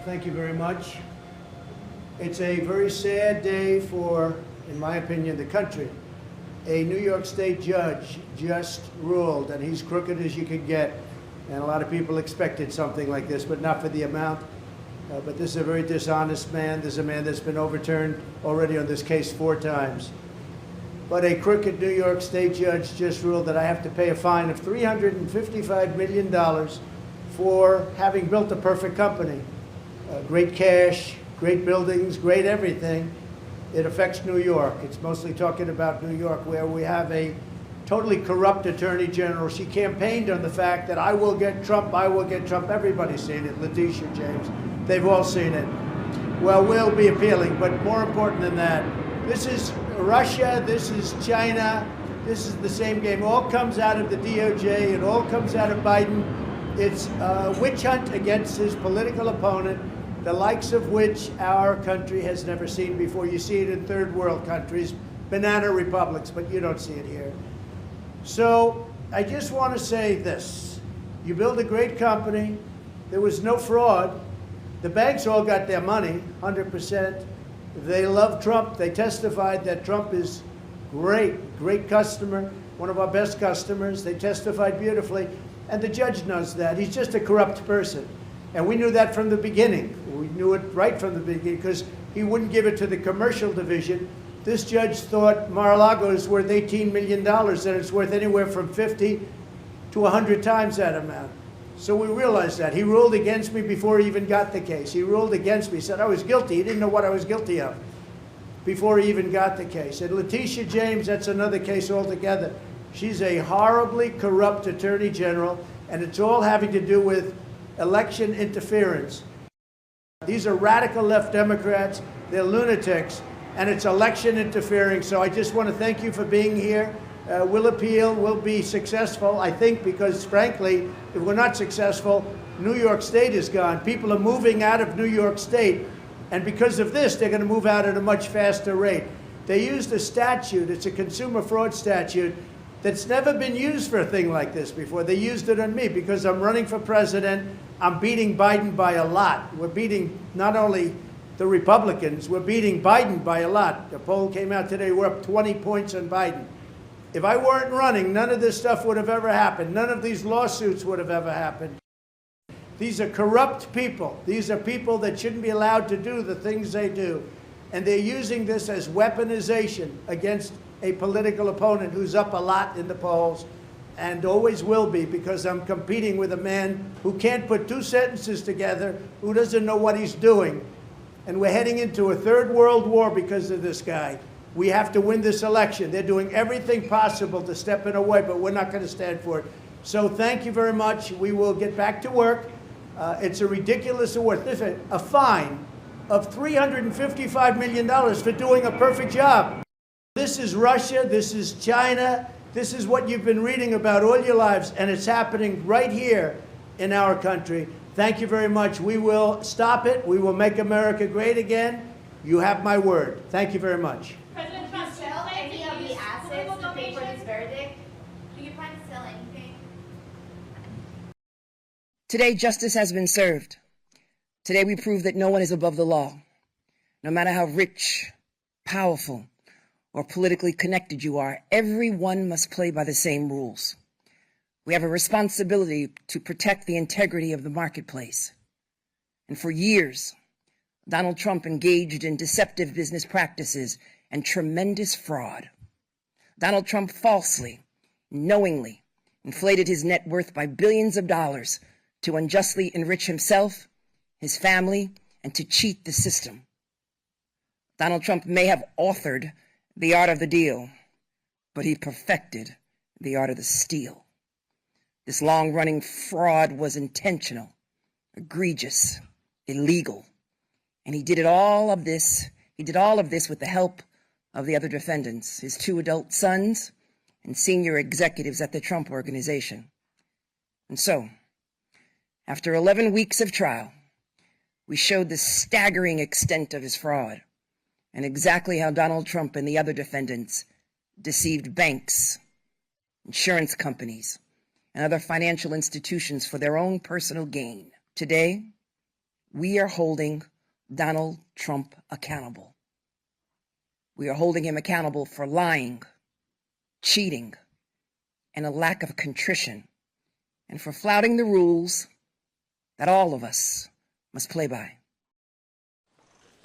Thank you very much. It's a very sad day for, in my opinion, the country. A New York State judge just ruled, and he's crooked as you could get. And a lot of people expected something like this, but not for the amount. But this is a very dishonest man. This is a man that's been overturned already on this case 4 times. But a crooked New York State judge just ruled that I have to pay a fine of $355 million for having built a perfect company. Great cash, great buildings, great everything. It affects New York. It's mostly talking about New York, where we have a totally corrupt attorney general. She campaigned on the fact that I will get Trump, I will get Trump. Everybody's seen it. Letitia James, they've all seen it. Well, we'll be appealing, but more important than that, this is Russia, this is China, this is the same game. It all comes out of the DOJ, it all comes out of Biden. It's a witch hunt against his political opponent, the likes of which our country has never seen before. You see it in third world countries, banana republics, but you don't see it here. So I just want to say this. You build a great company. There was no fraud. The banks all got their money, 100%. They love Trump. They testified that Trump is great customer, one of our best customers. They testified beautifully. And the judge knows that. He's just a corrupt person. And we knew that from the beginning. We knew it right from the beginning because he wouldn't give it to the commercial division. This judge thought Mar-a-Lago is worth $18 million, and it's worth anywhere from 50 to 100 times that amount. So we realized that. He ruled against me before he even got the case. He ruled against me. He said I was guilty. He didn't know what I was guilty of before he even got the case. And Letitia James, that's another case altogether. She's a horribly corrupt attorney general, and it's all having to do with election interference. These are radical left Democrats. They're lunatics, and it's election interfering. So I just want to thank you for being here. We'll appeal. We'll be successful, I think, because, frankly, if we're not successful, New York State is gone. People are moving out of New York State, and because of this, they're going to move out at a much faster rate. They used a statute. It's a consumer fraud statute that's never been used for a thing like this before. They used it on me because I'm running for president. I'm beating Biden by a lot. We're beating not only the Republicans, we're beating Biden by a lot. The poll came out today, we're up 20 points on Biden. If I weren't running, none of this stuff would have ever happened. None of these lawsuits would have ever happened. These are corrupt people. These are people that shouldn't be allowed to do the things they do. And they're using this as weaponization against a political opponent who's up a lot in the polls and always will be, because I'm competing with a man who can't put 2 sentences together, who doesn't know what he's doing. And we're heading into a third world war because of this guy. We have to win this election. They're doing everything possible to step in our way, but we're not going to stand for it. So thank you very much. We will get back to work. It's a ridiculous award. Listen, a fine of $355 million for doing a perfect job. This is Russia, this is China, this is what you've been reading about all your lives, and it's happening right here in our country. Thank you very much. We will stop it. We will make America great again. You have my word. Thank you very much. President Trump, sell any of the assets to pay for this verdict? Do you plan to sell anything? Today, justice has been served. Today, we prove that no one is above the law. No matter how rich, powerful, or politically connected you are, everyone must play by the same rules. We have a responsibility to protect the integrity of the marketplace. And for years, Donald Trump engaged in deceptive business practices and tremendous fraud. Donald Trump falsely, knowingly, inflated his net worth by billions of dollars to unjustly enrich himself, his family, and to cheat the system. Donald Trump may have authored the art of the deal, but he perfected the art of the steal. This long-running fraud was intentional, egregious, illegal, and he did all of this with the help of the other defendants, his 2 adult sons and senior executives at the Trump Organization. And so, after 11 weeks of trial, we showed the staggering extent of his fraud and exactly how Donald Trump and the other defendants deceived banks, insurance companies, and other financial institutions for their own personal gain. Today, we are holding Donald Trump accountable. We are holding him accountable for lying, cheating, and a lack of contrition, and for flouting the rules that all of us must play by.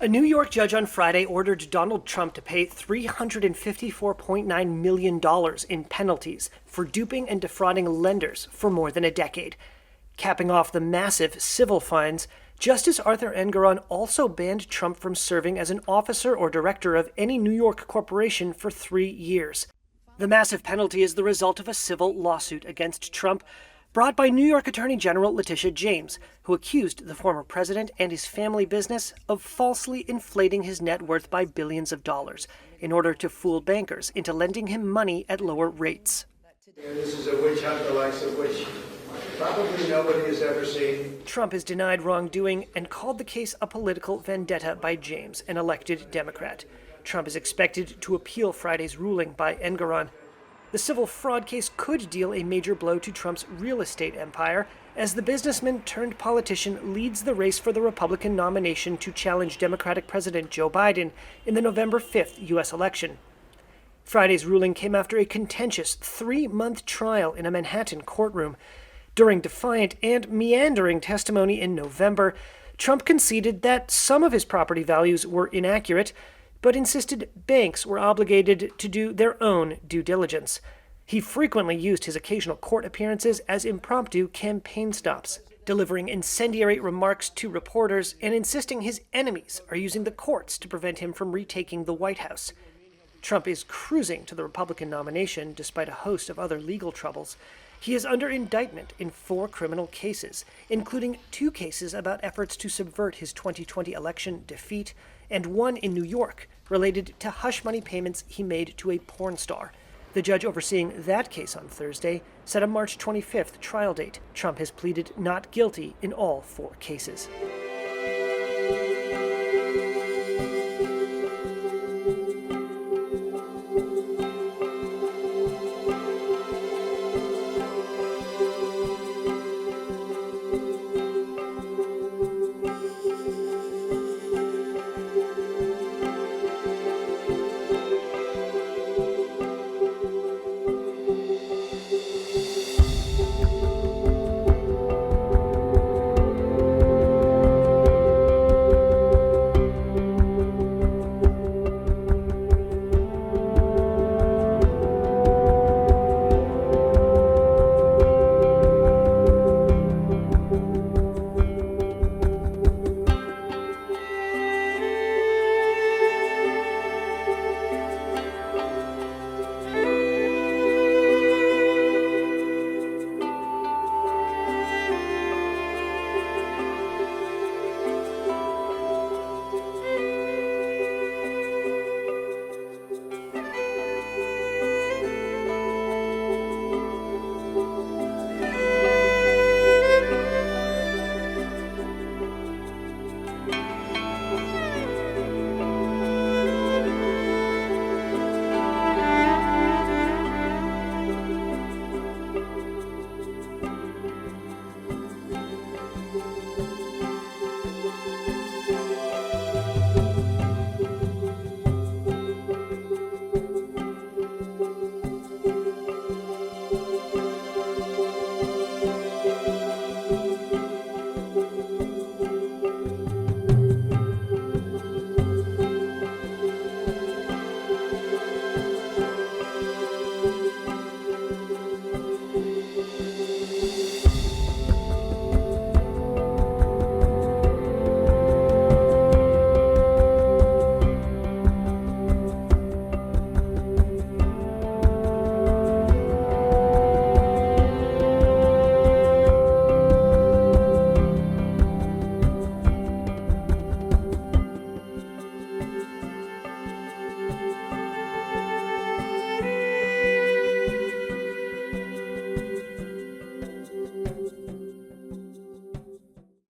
A New York judge on Friday ordered Donald Trump to pay $354.9 million in penalties for duping and defrauding lenders for more than a decade. Capping off the massive civil fines, Justice Arthur Engoron also banned Trump from serving as an officer or director of any New York corporation for 3 years. The massive penalty is the result of a civil lawsuit against Trump brought by New York Attorney General Letitia James, who accused the former president and his family business of falsely inflating his net worth by billions of dollars in order to fool bankers into lending him money at lower rates. This is a witch hunt, the likes of which probably nobody has ever seen. Trump has denied wrongdoing and called the case a political vendetta by James, an elected Democrat. Trump is expected to appeal Friday's ruling by Engoron. The civil fraud case could deal a major blow to Trump's real estate empire, as the businessman turned politician leads the race for the Republican nomination to challenge Democratic President Joe Biden in the November 5th U.S. election. Friday's ruling came after a contentious 3-month trial in a Manhattan courtroom. During defiant and meandering testimony in November, Trump conceded that some of his property values were inaccurate, but insisted banks were obligated to do their own due diligence. He frequently used his occasional court appearances as impromptu campaign stops, delivering incendiary remarks to reporters and insisting his enemies are using the courts to prevent him from retaking the White House. Trump is cruising to the Republican nomination despite a host of other legal troubles. He is under indictment in 4 criminal cases, including 2 cases about efforts to subvert his 2020 election defeat, and 1 in New York related to hush money payments he made to a porn star. The judge overseeing that case on Thursday set a March 25th trial date. Trump has pleaded not guilty in all 4 cases.